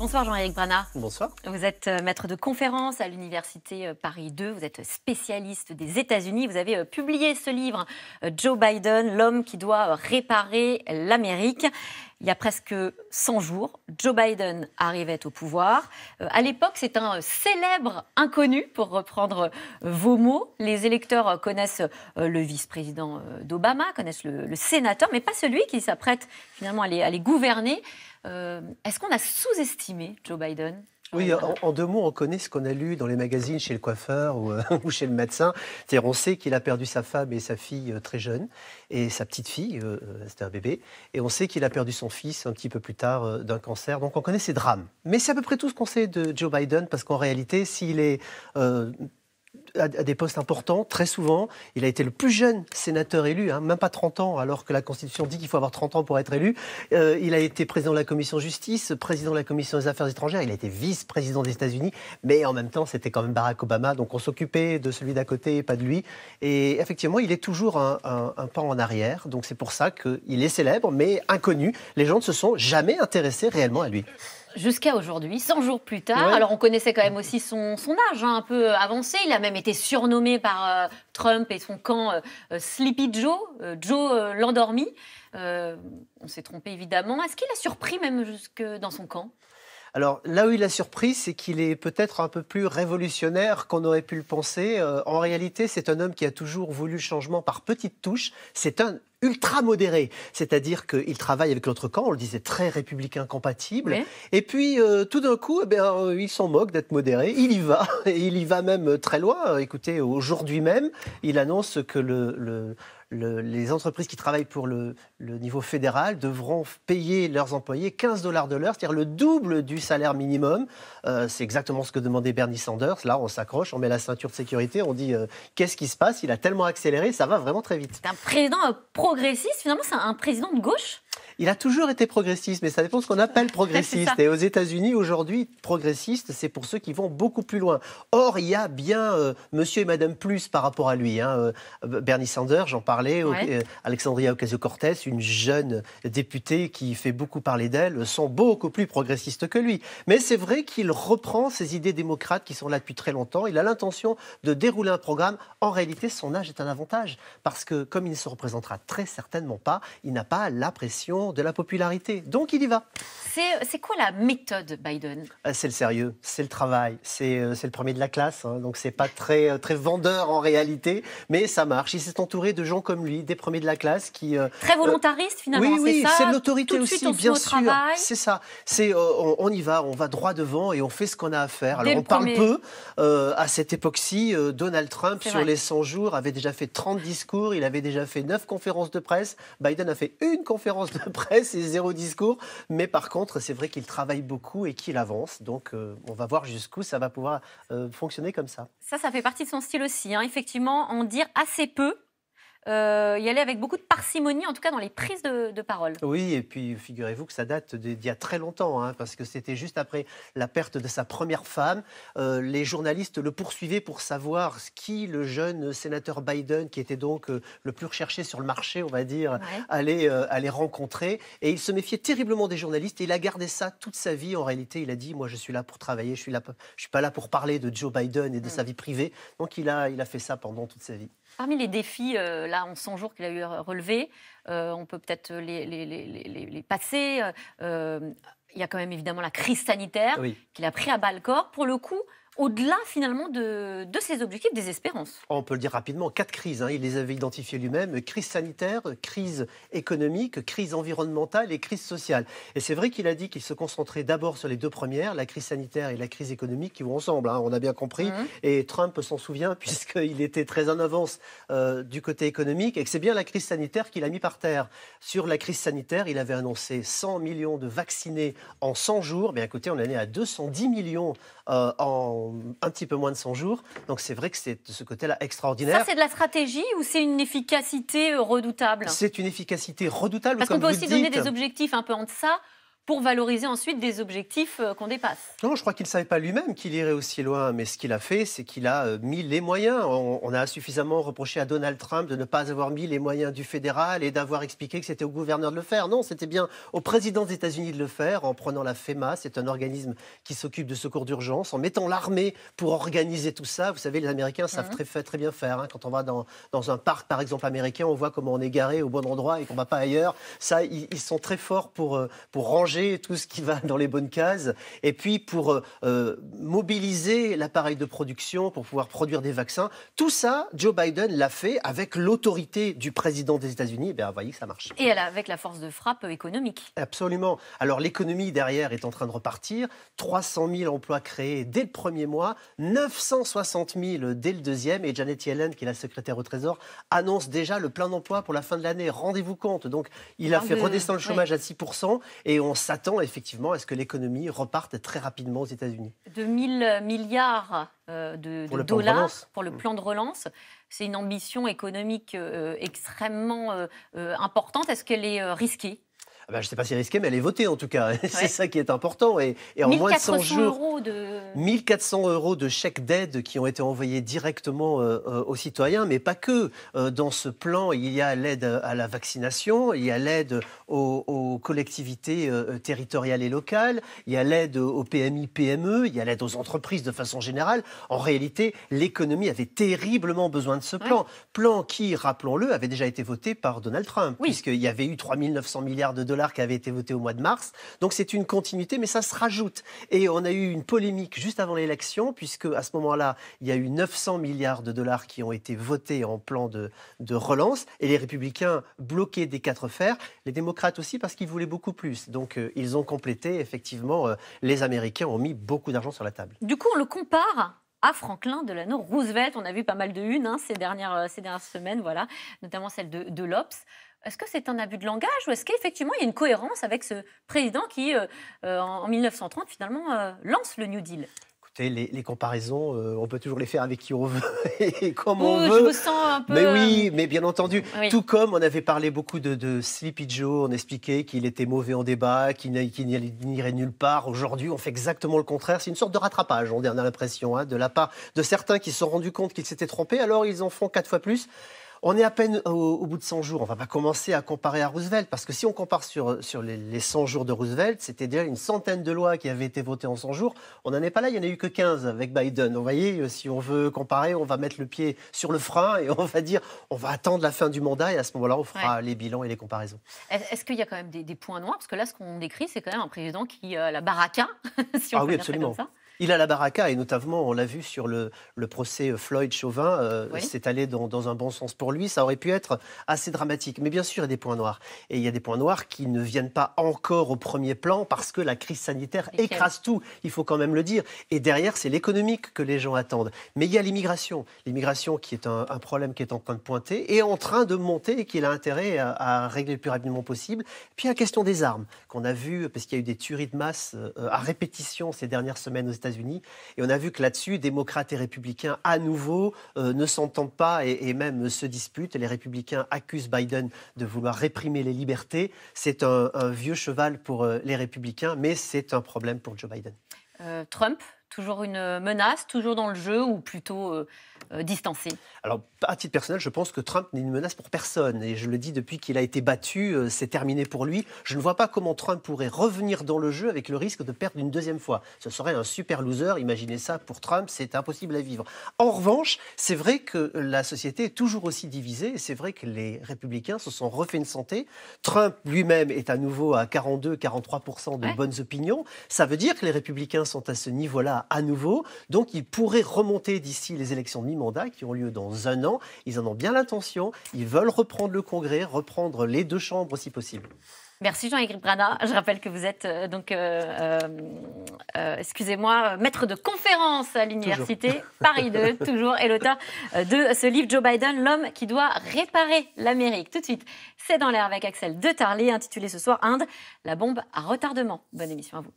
Bonsoir Jean-Éric Brana. Bonsoir. Vous êtes maître de conférence à l'université Paris 2, vous êtes spécialiste des États-Unis. Vous avez publié ce livre, Joe Biden, l'homme qui doit réparer l'Amérique. Il y a presque 100 jours, Joe Biden arrivait au pouvoir. À l'époque, c'est un célèbre inconnu, pour reprendre vos mots. Les électeurs connaissent le vice-président d'Obama, connaissent le sénateur, mais pas celui qui s'apprête finalement à les gouverner. Est-ce qu'on a sous-estimé Joe Biden ? Oui, en deux mots, on connaît ce qu'on a lu dans les magazines chez le coiffeur ou chez le médecin. C'est-à-dire, on sait qu'il a perdu sa femme et sa fille très jeune, et sa petite fille, c'était un bébé, et on sait qu'il a perdu son fils un petit peu plus tard d'un cancer. Donc on connaît ces drames. Mais c'est à peu près tout ce qu'on sait de Joe Biden, parce qu'en réalité, s'il est à des postes importants, très souvent. Il a été le plus jeune sénateur élu, même pas 30 ans, alors que la Constitution dit qu'il faut avoir 30 ans pour être élu. Il a été président de la Commission justice, président de la Commission des affaires étrangères, il a été vice-président des États-Unis, mais en même temps, c'était quand même Barack Obama, donc on s'occupait de celui d'à côté et pas de lui. Et effectivement, il est toujours un pas en arrière, donc c'est pour ça qu'il est célèbre, mais inconnu. Les gens ne se sont jamais intéressés réellement à lui. Jusqu'à aujourd'hui, 100 jours plus tard. Ouais. Alors, on connaissait quand même aussi son âge, un peu avancé. Il a même été surnommé par Trump et son camp Sleepy Joe, Joe l'endormi. On s'est trompé, évidemment. Est-ce qu'il a surpris même jusque dans son camp ? Alors là où il a surpris, c'est qu'il est peut-être un peu plus révolutionnaire qu'on aurait pu le penser. En réalité, c'est un homme qui a toujours voulu le changement par petites touches. C'est un ultra modéré, c'est-à-dire qu'il travaille avec l'autre camp, on le disait, très républicain compatible. Oui. Et puis, tout d'un coup, il s'en moque d'être modéré. Il y va, et il y va même très loin. Écoutez, aujourd'hui même, il annonce que les entreprises qui travaillent pour le niveau fédéral devront payer leurs employés 15 $ de l'heure, c'est-à-dire le double du salaire minimum. C'est exactement ce que demandait Bernie Sanders. Là, on s'accroche, on met la ceinture de sécurité, on dit qu'est-ce qui se passe ? Il a tellement accéléré, ça va vraiment très vite. C'est un président progressiste, finalement, c'est un président de gauche ? Il a toujours été progressiste, mais ça dépend de ce qu'on appelle progressiste. Et aux États-Unis, aujourd'hui, progressiste, c'est pour ceux qui vont beaucoup plus loin. Or, il y a bien monsieur et madame plus par rapport à lui. Bernie Sanders, j'en parlais, ouais. Alexandria Ocasio-Cortez, une jeune députée qui fait beaucoup parler d'elle, sont beaucoup plus progressistes que lui. Mais c'est vrai qu'il reprend ces idées démocrates qui sont là depuis très longtemps. Il a l'intention de dérouler un programme. En réalité, son âge est un avantage, parce que comme il ne se représentera très certainement pas, il n'a pas la pression de la popularité. Donc il y va. C'est quoi la méthode Biden ? C'est le sérieux, c'est le travail, c'est le premier de la classe, donc c'est pas très vendeur en réalité, mais ça marche. Il s'est entouré de gens comme lui, des premiers de la classe qui... Très volontariste finalement, oui, c'est ça. C'est l'autorité aussi, bien sûr. C'est ça, on y va, on va droit devant et on fait ce qu'on a à faire. Alors on parle peu, à cette époque-ci, Donald Trump, sur les 100 jours, avait déjà fait 30 discours, il avait déjà fait 9 conférences de presse, Biden a fait une conférence de presse et 0 discours, mais par contre, c'est vrai qu'il travaille beaucoup et qu'il avance, donc on va voir jusqu'où ça va pouvoir fonctionner comme ça. Ça fait partie de son style aussi, effectivement, en dire assez peu, y aller avec beaucoup de parcimonie, en tout cas dans les prises de parole. Oui, et puis figurez-vous que ça date d'il y a très longtemps, parce que c'était juste après la perte de sa première femme. Les journalistes le poursuivaient pour savoir qui le jeune sénateur Biden, qui était donc le plus recherché sur le marché, on va dire, allait rencontrer. Et il se méfiait terriblement des journalistes et il a gardé ça toute sa vie. En réalité, il a dit, moi je suis là pour travailler, je suis pas là pour parler de Joe Biden et de sa vie privée. Donc il a fait ça pendant toute sa vie. Parmi les défis, là, en 100 jours qu'il a eu relevés, on peut peut-être les passer. Il y a quand même évidemment la crise sanitaire qu'il a pris à bas-le-corps. Pour le coup, au-delà finalement de ses objectifs, des espérances. On peut le dire rapidement, 4 crises, il les avait identifiées lui-même, crise sanitaire, crise économique, crise environnementale et crise sociale. Et c'est vrai qu'il a dit qu'il se concentrait d'abord sur les 2 premières, la crise sanitaire et la crise économique qui vont ensemble, on a bien compris. Et Trump s'en souvient puisqu'il était très en avance du côté économique et que c'est bien la crise sanitaire qu'il a mis par terre. Sur la crise sanitaire, il avait annoncé 100 millions de vaccinés en 100 jours. Bien écoutez, on en est à 210 millions en un petit peu moins de 100 jours. Donc c'est vrai que c'est de ce côté-là extraordinaire. Ça, c'est de la stratégie ou c'est une efficacité redoutable ? C'est une efficacité redoutable. Parce qu'on peut aussi donner des objectifs un peu en deçà pour valoriser ensuite des objectifs qu'on dépasse. Non, je crois qu'il ne savait pas lui-même qu'il irait aussi loin, mais ce qu'il a fait, c'est qu'il a mis les moyens. On a suffisamment reproché à Donald Trump de ne pas avoir mis les moyens du fédéral et d'avoir expliqué que c'était au gouverneur de le faire. Non, c'était bien au président des États-Unis de le faire en prenant la FEMA, c'est un organisme qui s'occupe de secours d'urgence, en mettant l'armée pour organiser tout ça. Vous savez, les Américains savent très bien faire. Hein. Quand on va dans un parc, par exemple, américain, on voit comment on est garé au bon endroit et qu'on ne va pas ailleurs. Ça, ils sont très forts pour ranger tout ce qui va dans les bonnes cases et puis pour mobiliser l'appareil de production pour pouvoir produire des vaccins. Tout ça, Joe Biden l'a fait avec l'autorité du président des États-Unis. Vous voyez que ça marche. Et avec la force de frappe économique. Absolument. Alors l'économie derrière est en train de repartir. 300 000 emplois créés dès le premier mois, 960 000 dès le deuxième. Et Janet Yellen, qui est la secrétaire au Trésor, annonce déjà le plein d'emploi pour la fin de l'année. Rendez-vous compte. Donc il a fait redescendre le chômage à 6% et on s'attend effectivement à ce que l'économie reparte très rapidement aux États-Unis. 2 000 milliards de dollars pour le plan de relance. C'est une ambition économique extrêmement importante. Est-ce qu'elle est risquée ? Je ne sais pas si c'est risqué, mais elle est votée en tout cas. C'est ça qui est important. Et en moins de 100 jours, 1 400 € de chèques d'aide qui ont été envoyés directement aux citoyens, mais pas que. Dans ce plan, il y a l'aide à la vaccination, il y a l'aide aux collectivités territoriales et locales, il y a l'aide aux PMI, PME, il y a l'aide aux entreprises de façon générale. En réalité, l'économie avait terriblement besoin de ce plan. Plan qui, rappelons-le, avait déjà été voté par Donald Trump, puisqu'il y avait eu 3 900 milliards de dollars qui avait été voté au mois de mars. Donc c'est une continuité, mais ça se rajoute. Et on a eu une polémique juste avant l'élection, puisque à ce moment-là, il y a eu 900 milliards de dollars qui ont été votés en plan de relance, et les républicains bloqués des 4 fers, les démocrates aussi parce qu'ils voulaient beaucoup plus. Donc ils ont complété, effectivement, les Américains ont mis beaucoup d'argent sur la table. Du coup, on le compare à Franklin Delano Roosevelt. On a vu pas mal de unes ces dernières semaines, voilà, notamment celle de l'Obs. Est-ce que c'est un abus de langage ou est-ce qu'effectivement il y a une cohérence avec ce président qui, en 1930, finalement, lance le New Deal ? Écoutez, les comparaisons, on peut toujours les faire avec qui on veut et comme on veut. Je me sens un peu... Mais oui, mais bien entendu. Oui. Tout comme on avait parlé beaucoup de Sleepy Joe, on expliquait qu'il était mauvais en débat, qu'il n'irait nulle part. Aujourd'hui, on fait exactement le contraire. C'est une sorte de rattrapage, on a l'impression, de la part de certains qui se sont rendus compte qu'ils s'étaient trompés, alors ils en font 4 fois plus. On est à peine au bout de 100 jours. On ne va pas commencer à comparer à Roosevelt, parce que si on compare sur les 100 jours de Roosevelt, c'était déjà une centaine de lois qui avaient été votées en 100 jours. On n'en est pas là, il n'y en a eu que 15 avec Biden. Vous voyez, si on veut comparer, on va mettre le pied sur le frein et on va dire, on va attendre la fin du mandat et à ce moment-là, on fera les bilans et les comparaisons. Est-ce qu'il y a quand même des points noirs ? Parce que là, ce qu'on décrit, c'est quand même un président qui a la baraka, si on peut dire ça comme ça. Il a la baraka et notamment, on l'a vu sur le procès Floyd-Chauvin, c'est allé dans un bon sens pour lui. Ça aurait pu être assez dramatique. Mais bien sûr, il y a des points noirs. Et il y a des points noirs qui ne viennent pas encore au premier plan parce que la crise sanitaire écrase tout. Il faut quand même le dire. Et derrière, c'est l'économique que les gens attendent. Mais il y a l'immigration. L'immigration qui est un problème qui est en train de pointer et en train de monter et qu'il a intérêt à régler le plus rapidement possible. Puis la question des armes qu'on a vu, parce qu'il y a eu des tueries de masse à répétition ces dernières semaines aux États-Unis. Et on a vu que là-dessus, démocrates et républicains, à nouveau, ne s'entendent pas et même se disputent. Les républicains accusent Biden de vouloir réprimer les libertés. C'est un vieux cheval pour les républicains, mais c'est un problème pour Joe Biden. Trump, toujours une menace, toujours dans le jeu ou plutôt distancé ? Alors, à titre personnel, je pense que Trump n'est une menace pour personne. Et je le dis depuis qu'il a été battu, c'est terminé pour lui. Je ne vois pas comment Trump pourrait revenir dans le jeu avec le risque de perdre une deuxième fois. Ce serait un super loser. Imaginez ça, pour Trump, c'est impossible à vivre. En revanche, c'est vrai que la société est toujours aussi divisée. Et c'est vrai que les républicains se sont refait une santé. Trump lui-même est à nouveau à 42-43% de bonnes opinions. Ça veut dire que les républicains sont à ce niveau-là à nouveau. Donc, ils pourraient remonter d'ici les élections de mi-mandat qui ont lieu dans un an. Ils en ont bien l'intention. Ils veulent reprendre le Congrès, reprendre les 2 chambres si possible. Merci Jean-Éric Brana. Je rappelle que vous êtes maître de conférence à l'université Paris 2, toujours, et l'auteur de ce livre Joe Biden, l'homme qui doit réparer l'Amérique. Tout de suite, c'est dans l'air avec Axel de Tarlé, intitulé ce soir Inde, la bombe à retardement. Bonne émission à vous.